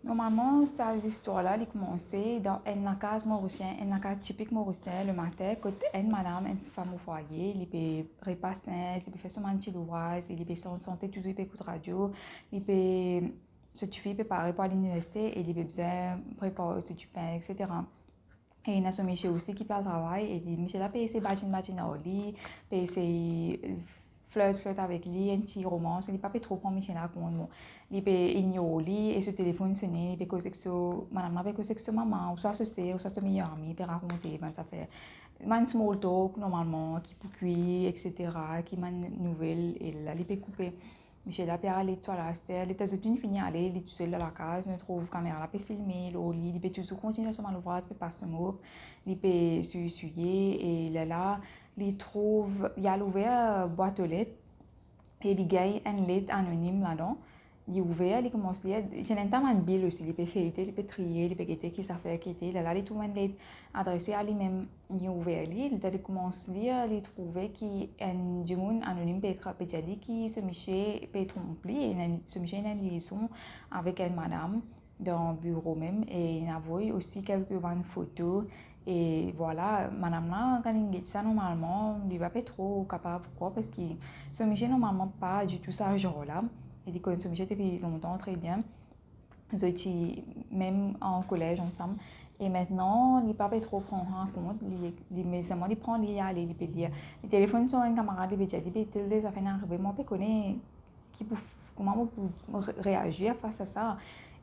Normalement, ces histoires-là, elles commençaient dans une case mauricienne, une case typique mauricienne, le matin, quand une madame, une femme au foyer, elle peut repasser, elle peut faire son petit ouvrage, elle peut se santé toujours, elle peut écouter radio, elle peut se tuer, préparer pour l'université, et elle peut bien préparer ce du pain, etc. Et il y a son monsieur aussi qui parle travail, et dit, monsieur là, peut essayer de au lit, peut essayer flirt avec lui, un petit romance, il n'est pas trop pour monsieur là, comme il peut ignorer et ce téléphone sonner, il peut causer que madame peut causer que maman, ou soit ce c'est, ou soit ce meilleur ami, il peut raconter, ben ça fait, man small talk normalement, qui peut cuire, etc., qui man nouvelle, et là, il peut couper. Michel là, peut aller sur la terre, les États-Unis finit aller, il est tout seul dans la case, ne trouve caméra, là, peut filmer, il peut toujours continuer sur l'ouvrage, peut passer son mot, il peut s'essuyer, et là, il trouve, il y a l'ouvert boîte aux lettres, et il gagne une lettre anonyme là-dedans. Il est ouvert, il commence à lire. J'ai un temps un bill aussi, il peut feuilleter, il peut trier, il peut guetter qui ça fait quitter. Là, il trouve une lettre adressée à lui-même. Il est ouvert, il commence à lire, il trouve qu'il y a du monde anonyme peut dire qui se monsieur peut tromper, et ce monsieur a une liaison avec une madame dans le bureau même, et il a envoyé aussi quelques photos. Et voilà, madame là, quand il dit ça normalement, il va pas trop capable, pourquoi? Parce que ce monsieur normalement pas du tout ça genre-là. Il dit que ce monsieur depuis longtemps, très bien. Nous étions même en collège ensemble. Et maintenant, il ne pas trop prendre en compte. Mais seulement, il prend, il y a, il peut lire. Les téléphones sont un camarade, il peut dire, il peut les affaires arriver. Moi, je connais qui peut, comment on peut réagir face à ça.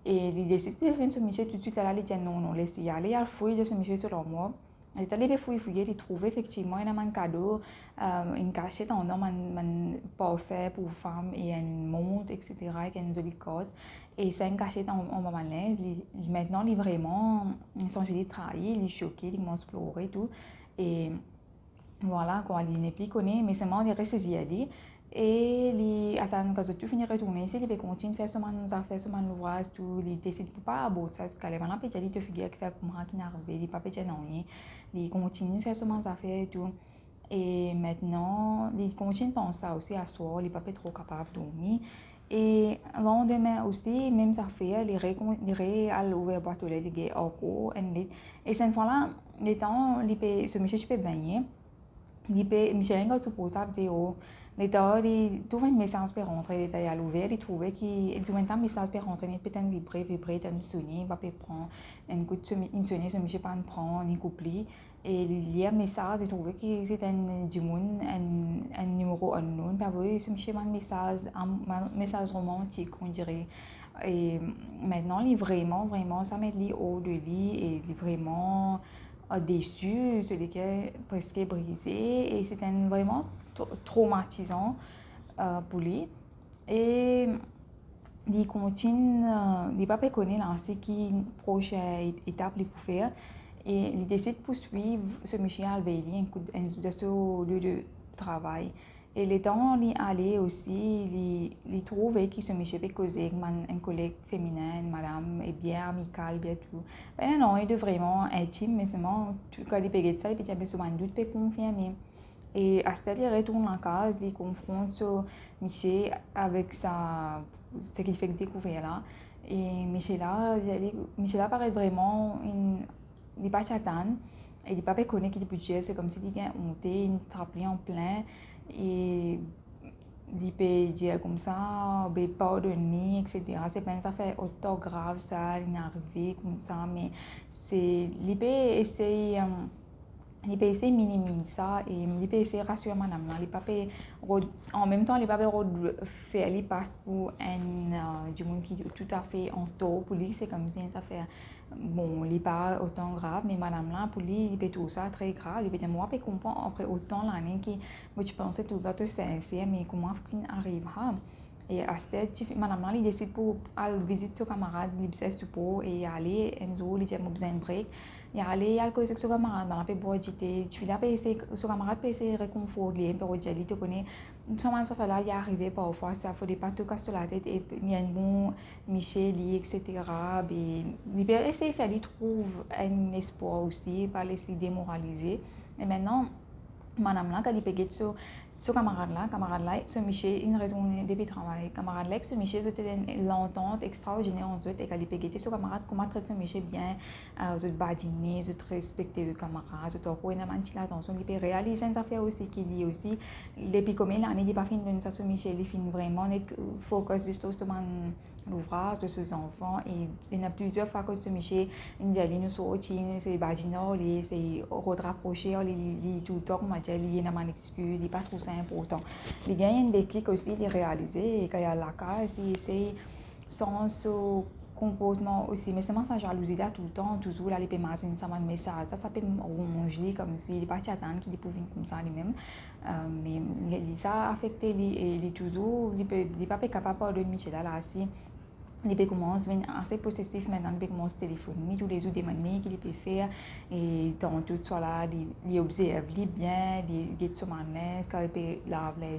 Et il décide de faire ce monsieur tout de suite. Là, il dit non, non, laisse y aller. Il y a le fouille de ce monsieur selon moi. Il est allé fouiller, il trouve effectivement un cadeau, une cachette en or, un parfait pour femmes et une montre, etc., avec une jolie corde. Et c'est une cachette en malaise. Maintenant, il est vraiment, ils sont jolis trahi, il est choqué, il commence à pleurer et tout. Et voilà, quoi, il n'est plus connu, mais seulement il reste saisi à lui. Et il attend que tout finit de retourner ici, il peut continuer à faire son affaire, son ouvrage, tout. Il décide de pas aborder ça, parce que maintenant, il te figure qu'il fait comme ça, qu'il n'arrive, il pas peut non, il continue à faire son affaire et tout. Et maintenant, il continue à penser ça aussi à soi, il n'est pas trop capable de dormir. Et le lendemain aussi, même ça fait, il ré ouvert la boîte aux lettres, il est encore une lettre. Et cette fois-là, ce monsieur, tu peux baigner. Michel Engel supportava de o Então, ele teve um message per rentrer, ele était à l'ouvert, il trouvait qu'il trouvait un message per rentrer, il peut-être vibrer, un sonner, il va pas prendre, un coup de sonner, ce monsieur pas prendre, il couplit, et il y a un message, il trouvait que c'était du monde, un numéro unknown, puis oui, ce monsieur a un message romantique, on dirait. Et maintenant, il est vraiment, ça met lui haut de lui, et il est vraiment déçu, celui qui est presque brisé, et c'était vraiment traumatisant pour lui. Et il continue, il n'a pas connu ce qui prochaine étape il peut faire. Et il décide de poursuivre ce monsieur Alveili de ce lieu de travail. Et le temps il allait aussi, il trouvait que ce monsieur peut causer avec un collègue féminin, une madame, est bien amical, bien tout. Ben non, il est vraiment intime, mais seulement quand il peut ça, il peut dire souvent doute, peut confirmer. Et Astel, il retourne en casa, il confronte ce Michel avec ce qu'il fait découvrir là. Et Michel là paraît vraiment il n'est pas chatan, il n'est pas connu qu'il est budget, c'est comme s'il était monté, il trappelait en plein, et il peut dire comme ça, ben pardonner, etc. C'est pas ça fait autant grave ça, il est arrivé comme ça, mais il peut essayer. Il peut essayer de minimiser ça et il peut essayer de rassurer madame. En même temps, il peut faire les passe pour du monde qui est tout à fait en tort pour lui. C'est comme si ça fait, bon, il n'est pas autant grave, mais madame là, pour lui, il peut tout ça très grave. Il peut dire, moi, je comprends après autant l'année que moi, tu pensais tout ça, tout sincère, mais comment arrive à et à cette madame là, il décide pour aller visiter son camarade, il se suppose, et aller un jour, il dit, moi, besoin de break. Il y a coisa que seu camarada lá pe boa de ter, tu viens esse seu camarada pe esse réconfort lié pe tu connais comment ça fait là il est arrivé parfois ça faut des pas tout casser la tête et il y a un bon Michel etc. il peut essayer de faire il trouve un espoir aussi pas laisser démoraliser et maintenant madame là quand il peut ce camarade-là, ce Michel, il retourne depuis le travail. Camarade-là, ce Michel, c'était l'entente extraordinaire entre eux, et quand il peut guetter ce camarade, comment traiter ce Michel bien, se badiner, se respecter le camarade, se trouver une manche attention, il peut réaliser une affaire aussi qu'il y aussi, depuis combien d'années, il n'est pas fini de ça, ce Michel, il finit vraiment, focus sur l'ouvrage de ses enfants et il y a plusieurs fois que ce Michel il a nous sorti c'est badinor il c'est rapprocher il tout le temps comme il y a une excuse il pas trop ça important il gagne des clics aussi il réaliser et quand il y a la case c'est sans ce comportement aussi mais c'est sa jalousie là tout le temps toujours là il peut m'assigner ça mais ça peut manger comme si il pas attendre qu'il peut venir comme ça lui-même mais ça affecte il toujours il pas capable de Michel là si il commence à devenir assez possessif maintenant, il commence à téléphoner tous les jours des manières qu'il peut faire et dans tout ça là, il observe bien, il est sur l'aise, quand il peut laver,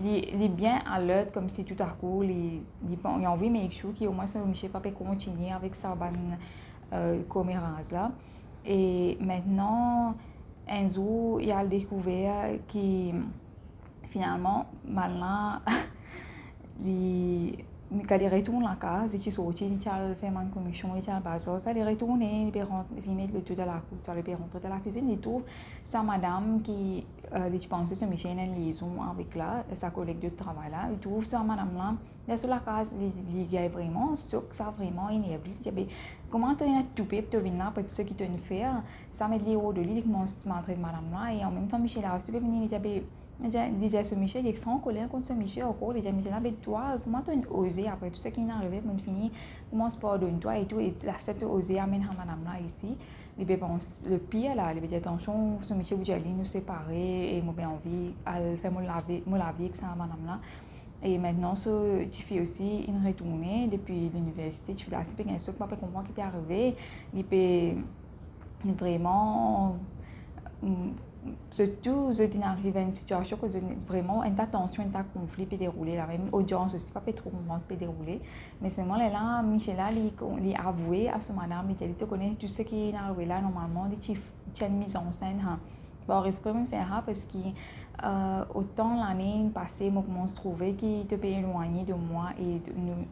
il est bien alerte comme si tout à coup, il a envie de make sure qu'au moins ce Michel peut continuer avec sa bonne commérance là. Et maintenant, un jour, il a découvert que finalement, maintenant, quand il retourne à la case, il sort, il fait une commission, il a bazar. Quand il retourne, il met le tout dans la cuisine, il rentre dans la cuisine, il trouve sa madame qui, il pense que Michel a une liaison avec sa collègue de travail là, il trouve sa madame là, il est sur la case, il est vraiment sûr que ça vraiment énervé. Il dit, comment tu es tout pour venir là, pour tout ce qui te fait, ça met les hauts de lui, il commence à montrer madame là, et en même temps, Michel a aussi venir, il dit, déjà ce Michel, il est sans colère contre ce Michel encore. Déjà Michel, mais toi, comment tu as osé après tout ce qui est arrivé, mon fini, comment se pardonne toi et tout, et la cette osé amène à madame là ici. Le pire là, il dit attention, ce Michel, vous allez nous séparer et moi j'ai envie, elle fait me laver avec ça madame là. Et maintenant, ce tu fais aussi une retournée depuis l'université, tu fais assez bien sûr que papa comprend qui peut arriver, il peut vraiment surtout je arrive à une situation que vraiment une tension un conflit peut dérouler la même audience aussi pas trop moment peut dérouler mais seulement là Michel il a avoué à son madame il dit tu connais tout ce qui est arrivé là normalement il y a une mise en scène bon esprit me faire parce que autant l'année passée moi commence à trouver qu'il te peut éloigner de moi et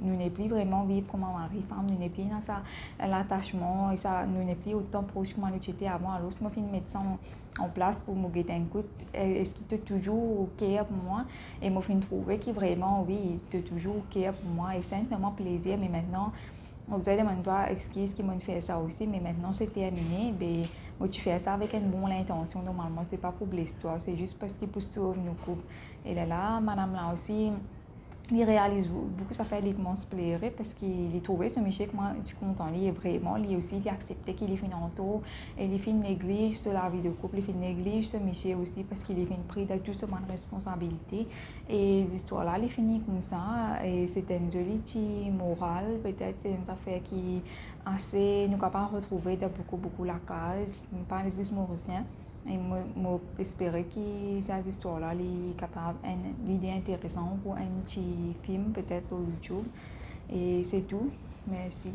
nous n'est plus vraiment vivre comme un mari femme nous n'est plus dans ça l'attachement et ça nous n'est plus autant proche que nous étions avant alors moi fin médecin en place pour me guider un coup est-ce qu'il est toujours ok pour moi et moi fin trouver qu'il vraiment oui il est toujours ok pour moi et c'est vraiment plaisir mais maintenant vous allez demander toi excuse qui m'a fait ça aussi mais maintenant c'est terminé ben moi tu fais ça avec une bonne intention normalement c'est pas pour blesser toi c'est juste parce qu'il peut sauver nos couples et là madame là aussi il réalise beaucoup ça fait l'équement se plairait parce qu'il trouvait ce Michel que moi je suis content il est vraiment lui aussi il acceptait qu'il est fini en tout et il fait néglige sur la vie de couple il fait néglige ce Michel aussi parce qu'il est fait pris de toute son responsabilité et les histoires là il finit comme ça et c'est une jolie petite morale peut-être c'est une affaire qui assez nous capable retrouver de beaucoup la case pas les mauriciens et moi espérer que cette histoire-là est capable une idée intéressante pour un petit film peut-être pour YouTube et c'est tout merci